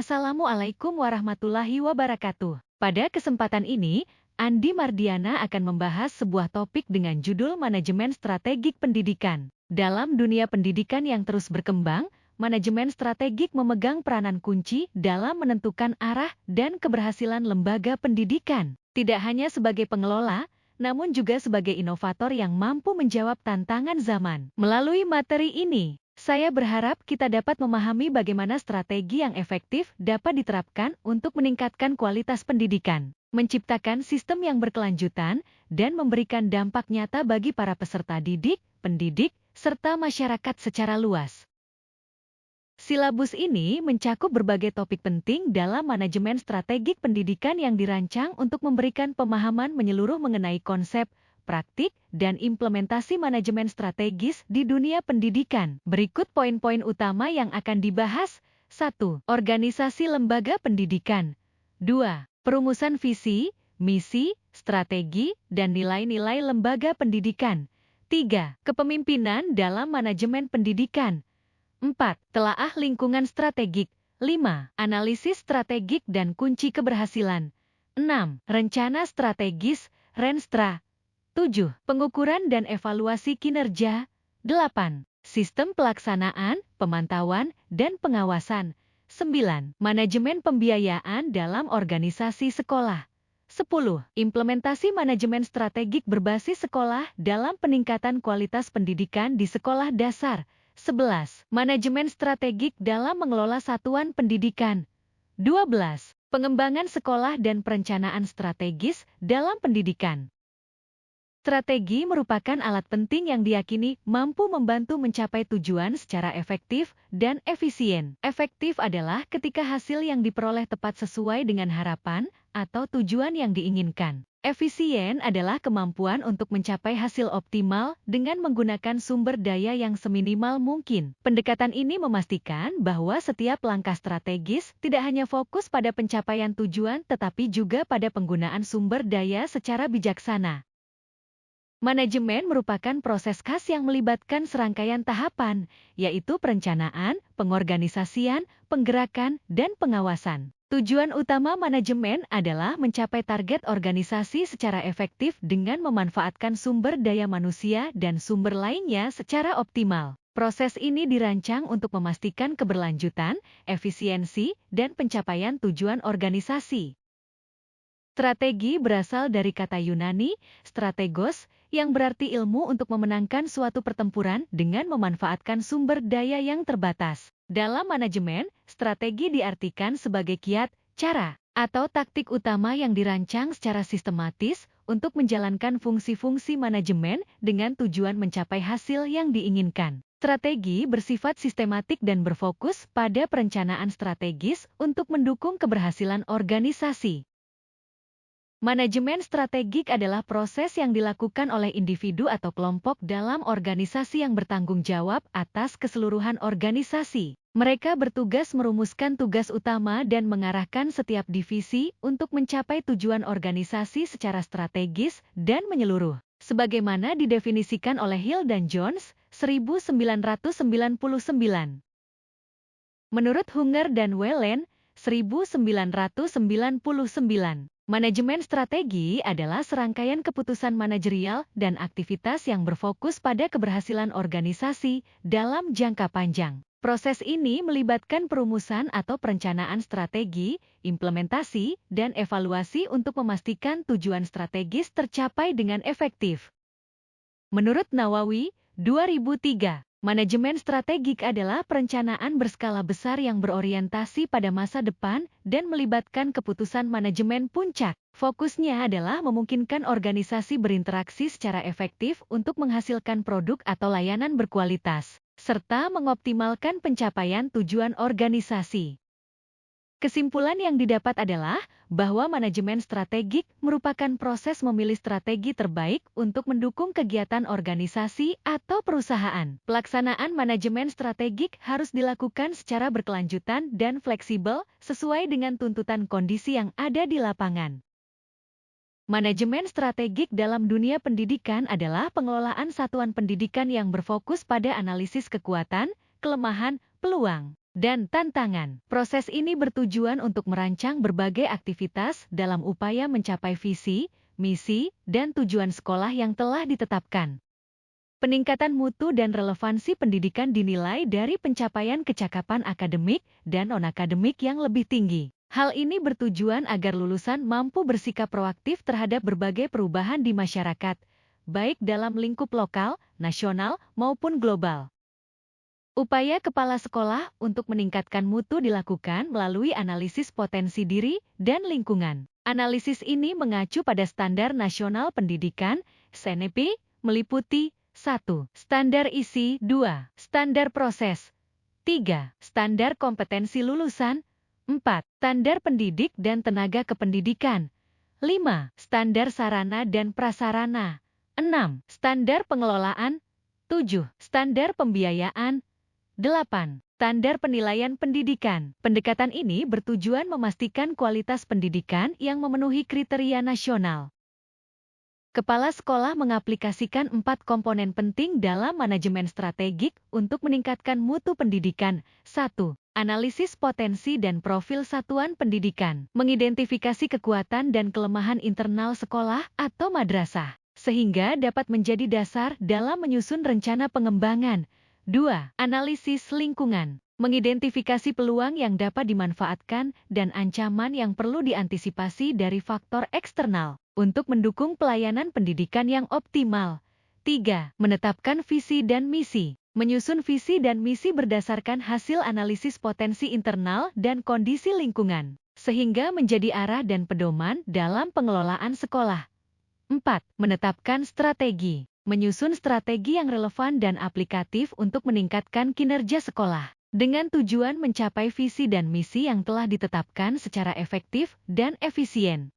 Assalamualaikum warahmatullahi wabarakatuh. Pada kesempatan ini, Andi Mardiana akan membahas sebuah topik dengan judul Manajemen Strategik Pendidikan. Dalam dunia pendidikan yang terus berkembang, manajemen strategik memegang peranan kunci dalam menentukan arah dan keberhasilan lembaga pendidikan. Tidak hanya sebagai pengelola, namun juga sebagai inovator yang mampu menjawab tantangan zaman. Melalui materi ini, saya berharap kita dapat memahami bagaimana strategi yang efektif dapat diterapkan untuk meningkatkan kualitas pendidikan, menciptakan sistem yang berkelanjutan, dan memberikan dampak nyata bagi para peserta didik, pendidik, serta masyarakat secara luas. Silabus ini mencakup berbagai topik penting dalam manajemen strategik pendidikan yang dirancang untuk memberikan pemahaman menyeluruh mengenai konsep, praktik, dan implementasi manajemen strategis di dunia pendidikan. Berikut poin-poin utama yang akan dibahas. 1. Organisasi lembaga pendidikan. 2. Perumusan visi, misi, strategi, dan nilai-nilai lembaga pendidikan. 3. Kepemimpinan dalam manajemen pendidikan. 4. Telaah lingkungan strategik. 5. Analisis strategik dan kunci keberhasilan. 6. Rencana strategis, Renstra. 7. Pengukuran dan evaluasi kinerja. 8. Sistem pelaksanaan, pemantauan, dan pengawasan. 9. Manajemen pembiayaan dalam organisasi sekolah. 10. Implementasi manajemen strategik berbasis sekolah dalam peningkatan kualitas pendidikan di sekolah dasar. 11. Manajemen strategik dalam mengelola satuan pendidikan. 12. Pengembangan sekolah dan perencanaan strategis dalam pendidikan. Strategi merupakan alat penting yang diyakini mampu membantu mencapai tujuan secara efektif dan efisien. Efektif adalah ketika hasil yang diperoleh tepat sesuai dengan harapan atau tujuan yang diinginkan. Efisien adalah kemampuan untuk mencapai hasil optimal dengan menggunakan sumber daya yang seminimal mungkin. Pendekatan ini memastikan bahwa setiap langkah strategis tidak hanya fokus pada pencapaian tujuan tetapi juga pada penggunaan sumber daya secara bijaksana. Manajemen merupakan proses khas yang melibatkan serangkaian tahapan, yaitu perencanaan, pengorganisasian, penggerakan, dan pengawasan. Tujuan utama manajemen adalah mencapai target organisasi secara efektif dengan memanfaatkan sumber daya manusia dan sumber lainnya secara optimal. Proses ini dirancang untuk memastikan keberlanjutan, efisiensi, dan pencapaian tujuan organisasi. Strategi berasal dari kata Yunani, strategos, yang berarti ilmu untuk memenangkan suatu pertempuran dengan memanfaatkan sumber daya yang terbatas. Dalam manajemen, strategi diartikan sebagai kiat, cara, atau taktik utama yang dirancang secara sistematis untuk menjalankan fungsi-fungsi manajemen dengan tujuan mencapai hasil yang diinginkan. Strategi bersifat sistematik dan berfokus pada perencanaan strategis untuk mendukung keberhasilan organisasi. Manajemen strategik adalah proses yang dilakukan oleh individu atau kelompok dalam organisasi yang bertanggung jawab atas keseluruhan organisasi. Mereka bertugas merumuskan tugas utama dan mengarahkan setiap divisi untuk mencapai tujuan organisasi secara strategis dan menyeluruh. Sebagaimana didefinisikan oleh Hill dan Jones, 1999. Menurut Hunger dan Whelan, 1999. Manajemen strategi adalah serangkaian keputusan manajerial dan aktivitas yang berfokus pada keberhasilan organisasi dalam jangka panjang. Proses ini melibatkan perumusan atau perencanaan strategi, implementasi, dan evaluasi untuk memastikan tujuan strategis tercapai dengan efektif. Menurut Nawawi, 2003, manajemen strategik adalah perencanaan berskala besar yang berorientasi pada masa depan dan melibatkan keputusan manajemen puncak. Fokusnya adalah memungkinkan organisasi berinteraksi secara efektif untuk menghasilkan produk atau layanan berkualitas, serta mengoptimalkan pencapaian tujuan organisasi. Kesimpulan yang didapat adalah bahwa manajemen strategik merupakan proses memilih strategi terbaik untuk mendukung kegiatan organisasi atau perusahaan. Pelaksanaan manajemen strategik harus dilakukan secara berkelanjutan dan fleksibel sesuai dengan tuntutan kondisi yang ada di lapangan. Manajemen strategik dalam dunia pendidikan adalah pengelolaan satuan pendidikan yang berfokus pada analisis kekuatan, kelemahan, peluang, dan tantangan. Proses ini bertujuan untuk merancang berbagai aktivitas dalam upaya mencapai visi, misi, dan tujuan sekolah yang telah ditetapkan. Peningkatan mutu dan relevansi pendidikan dinilai dari pencapaian kecakapan akademik dan non-akademik yang lebih tinggi. Hal ini bertujuan agar lulusan mampu bersikap proaktif terhadap berbagai perubahan di masyarakat, baik dalam lingkup lokal, nasional, maupun global. Upaya kepala sekolah untuk meningkatkan mutu dilakukan melalui analisis potensi diri dan lingkungan. Analisis ini mengacu pada Standar Nasional Pendidikan, SNP, meliputi 1. Standar isi. 2. Standar proses. 3. Standar kompetensi lulusan. 4. Standar pendidik dan tenaga kependidikan. 5. Standar sarana dan prasarana. 6. Standar pengelolaan. 7. Standar pembiayaan. 8. Standar penilaian pendidikan. Pendekatan ini bertujuan memastikan kualitas pendidikan yang memenuhi kriteria nasional. Kepala sekolah mengaplikasikan 4 komponen penting dalam manajemen strategik untuk meningkatkan mutu pendidikan. 1. Analisis potensi dan profil satuan pendidikan. Mengidentifikasi kekuatan dan kelemahan internal sekolah atau madrasah, sehingga dapat menjadi dasar dalam menyusun rencana pengembangan. 2. Analisis lingkungan. Mengidentifikasi peluang yang dapat dimanfaatkan dan ancaman yang perlu diantisipasi dari faktor eksternal untuk mendukung pelayanan pendidikan yang optimal. 3. Menetapkan visi dan misi. Menyusun visi dan misi berdasarkan hasil analisis potensi internal dan kondisi lingkungan, sehingga menjadi arah dan pedoman dalam pengelolaan sekolah. 4. Menetapkan strategi. Menyusun strategi yang relevan dan aplikatif untuk meningkatkan kinerja sekolah, dengan tujuan mencapai visi dan misi yang telah ditetapkan secara efektif dan efisien.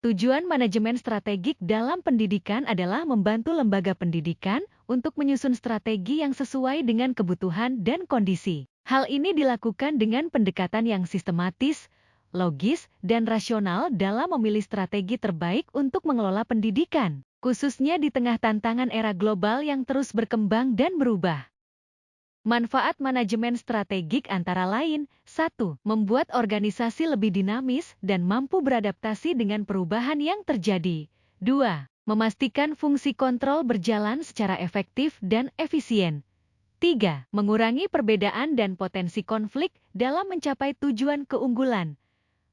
Tujuan manajemen strategik dalam pendidikan adalah membantu lembaga pendidikan untuk menyusun strategi yang sesuai dengan kebutuhan dan kondisi. Hal ini dilakukan dengan pendekatan yang sistematis, logis, dan rasional dalam memilih strategi terbaik untuk mengelola pendidikan, khususnya di tengah tantangan era global yang terus berkembang dan berubah. Manfaat manajemen strategik antara lain, 1. Membuat organisasi lebih dinamis dan mampu beradaptasi dengan perubahan yang terjadi. 2. Memastikan fungsi kontrol berjalan secara efektif dan efisien. 3. Mengurangi perbedaan dan potensi konflik dalam mencapai tujuan keunggulan.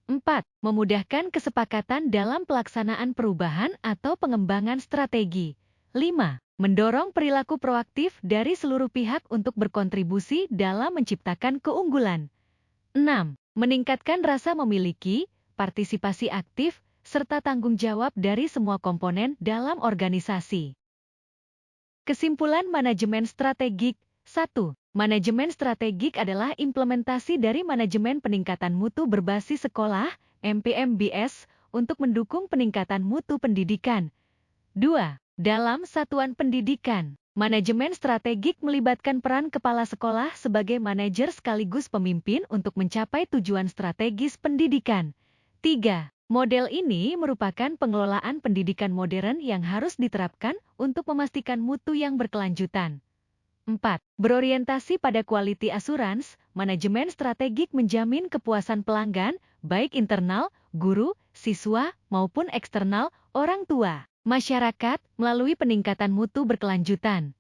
4. Memudahkan kesepakatan dalam pelaksanaan perubahan atau pengembangan strategi. 5. Mendorong perilaku proaktif dari seluruh pihak untuk berkontribusi dalam menciptakan keunggulan. 6. Meningkatkan rasa memiliki, partisipasi aktif, serta tanggung jawab dari semua komponen dalam organisasi. Kesimpulan manajemen strategik. 1. Manajemen strategik adalah implementasi dari manajemen peningkatan mutu berbasis sekolah, MPMBS, untuk mendukung peningkatan mutu pendidikan. 2. Dalam satuan pendidikan, manajemen strategik melibatkan peran kepala sekolah sebagai manajer sekaligus pemimpin untuk mencapai tujuan strategis pendidikan. 3. Model ini merupakan pengelolaan pendidikan modern yang harus diterapkan untuk memastikan mutu yang berkelanjutan. 4. Berorientasi pada quality assurance, manajemen strategik menjamin kepuasan pelanggan, baik internal, guru, siswa, maupun eksternal, orang tua, masyarakat, melalui peningkatan mutu berkelanjutan.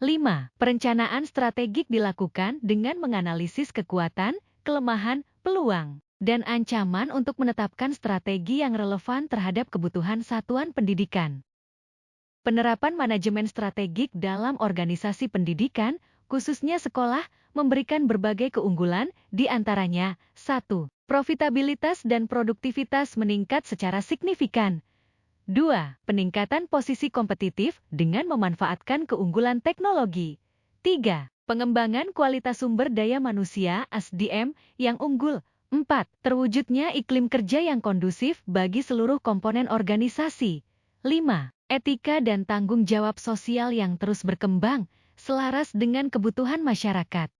5. Perencanaan strategik dilakukan dengan menganalisis kekuatan, kelemahan, peluang, dan ancaman untuk menetapkan strategi yang relevan terhadap kebutuhan satuan pendidikan. Penerapan manajemen strategik dalam organisasi pendidikan, khususnya sekolah, memberikan berbagai keunggulan, di antaranya, 1. Profitabilitas dan produktivitas meningkat secara signifikan. 2. Peningkatan posisi kompetitif dengan memanfaatkan keunggulan teknologi. 3. Pengembangan kualitas sumber daya manusia (SDM) yang unggul. 4. Terwujudnya iklim kerja yang kondusif bagi seluruh komponen organisasi. 5. Etika dan tanggung jawab sosial yang terus berkembang, selaras dengan kebutuhan masyarakat.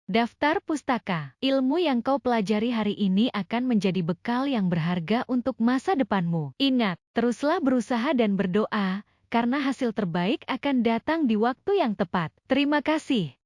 Daftar pustaka. Ilmu yang kau pelajari hari ini akan menjadi bekal yang berharga untuk masa depanmu. Ingat, teruslah berusaha dan berdoa, karena hasil terbaik akan datang di waktu yang tepat. Terima kasih.